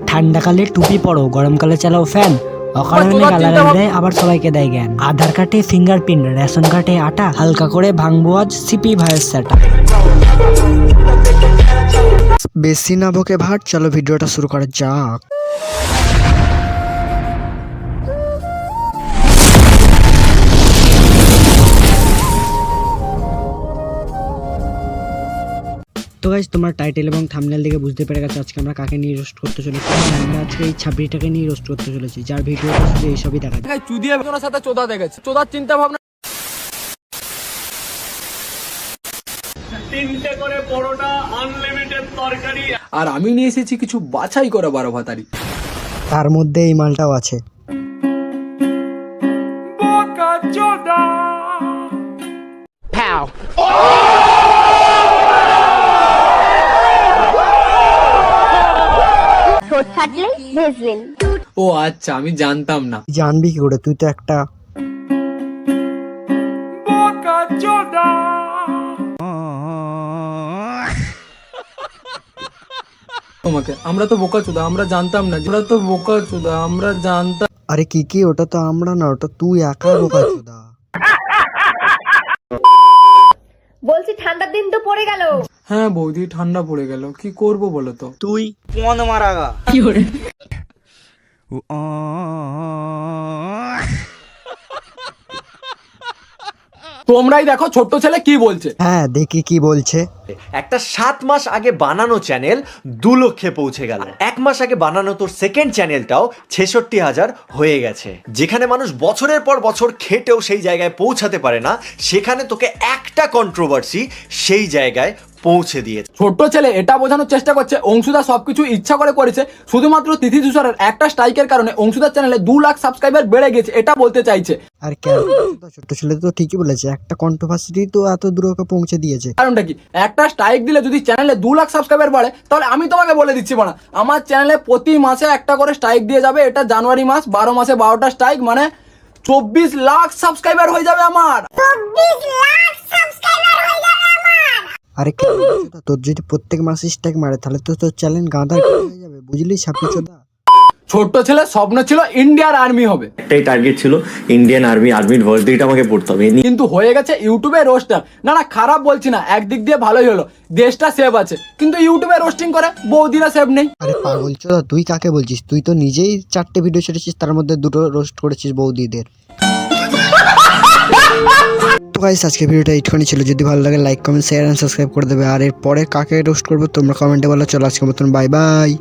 ঠান্ডাকালে টুপি পরো, গরমকালে চালাও ফ্যান, অকারণে গালাগালি দেয় আবার সবাইকে দেয় জ্ঞান। আধার কার্ডে ফিঙ্গারপ্রিন্ট, রেশন কার্ডে আটা, হালকা করে ভাঙবো আজ সিপি ভাইয়ের সেটা। বেশি না বকে ভাট, চলো ভিডিওটা শুরু করা যাক। তো গাইস, তোমার টাইটেল এবং থাম্বনেল দেখে বুঝতে পেরে গেছো আজকে আমরা কাকে নিয়ে রোস্ট করতে চলেছি। আমরা আজকে এই ছাবড়িটাকে নিয়ে রোস্ট করতে চলেছি, যার ভিডিওটা শুধু এইসবই দেখা যায়। চুদিয়ে ওনার সাথে চোদা দেখেছে, চোদার চিন্তা ভাবনা। 3টে করে পরোটা, আনলিমিটেড তরকারি, আর আমি নিয়ে এসেছি কিছু বাছাই করা 12 ভাতারি। তার মধ্যে এই মালটাও আছে। ও আচ্ছা, আমি জানতাম না। জানবি কি করে, তুই তো একটা তোমাকে আমরা তো বোকা চোদা, আমরা জানতাম না। আমরা তো বোকা চোদা, আমরা জানতাম। আরে কি ওটা তো আমরা না, ওটা তুই একা বোকাচোদা। বলছি ঠান্ডার দিন তো পড়ে গেল। হ্যাঁ বৌদি, ঠান্ডা পড়ে গেল, কি করব বলো তো। তুই কোন মারাগা কি করে তোমরাই দেখো ছোট্ট ছেলে কি বলছে। হ্যাঁ দেখি কি বলছে। একটা 7 মাস আগে বানানো চ্যানেল 2 লক্ষে পৌঁছে গেল। 1 মাস আগে বানানো তোর সেকেন্ড চ্যানেলটাও 66,000 হয়ে গেছে। যেখানে মানুষ বছরের পর বছর খেটেও সেই জায়গায় পৌঁছাতে পারে না, সেখানে তোকে একটা কন্ট্রোভার্সি সেই জায়গায় পৌঁছে দিয়েছে। ছোট্ট ছেলে এটা বোঝানোর চেষ্টা করছে অংশুদা সবকিছু ইচ্ছা করে করেছে, শুধুমাত্র তিথি তুষারের একটা স্ট্রাইকের কারণে অংশুদার চ্যানেলে 2 লাখ সাবস্ক্রাইবার বেড়ে গেছে, এটা বলতে চাইছে। আর কেন ছোট ছেলে তো ঠিকই বলেছে, একটা কন্ট্রোভার্সি তো এত দূর ওকে পৌঁছে দিয়েছে। কারণটা কি, একটা স্ট্রাইক দিলে যদি চ্যানেলে 2 লাখ সাবস্ক্রাইবার বাড়ে, তাহলে আমি তোমাকে বলে দিচ্ছি বাড়া, আমার চ্যানেলে প্রতি মাসে একটা করে স্ট্রাইক দিয়ে যাবে। এটা জানুয়ারি মাস, 12 মাসে 12টা স্ট্রাইক, মানে 24 লাখ সাবস্ক্রাইবার হয়ে যাবে আমার। আরে তোর যদি প্রত্যেক মাসে স্ট্রাইক মারে তাহলে তো তোর চ্যানেল গাঁদা হয়ে যাবে, বুঝলি ছাপিচোদা। ছোট্ট ছেলে স্বপ্ন ছিল ইন্ডিয়ার আর্মি হবে, একটাই টার্গেট ছিল, ইন্ডিয়ান আর্মির ভার্সিটিটা আমাকে পড়তে হবে। কিন্তু হয়ে গেছে ইউটিউবে রোস্টার। না না, খারাপ বলছি না, একদিক দিয়ে ভালোই হলো, দেশটা সেভ আছে। কিন্তু ইউটিউবে রোস্টিং করে বৌদিরা সেভ নেই। আরে পাগল চোদা, তুই কাকে বলছিস? তুই তো নিজেই 4টে ভিডিও ছেড়েছিস, তার মধ্যে 2টো রোস্ট করেছিস বৌদিদের। তো গাইস, আজকে ভিডিওটা এইটুখানি ছিল। যদি ভালো লাগে like comment share and subscribe করে দেবে। আর এর পরে কাকে রোস্ট করবো তোমরা কমেন্টে বলো। চলো আজকের মতন বাই বাই।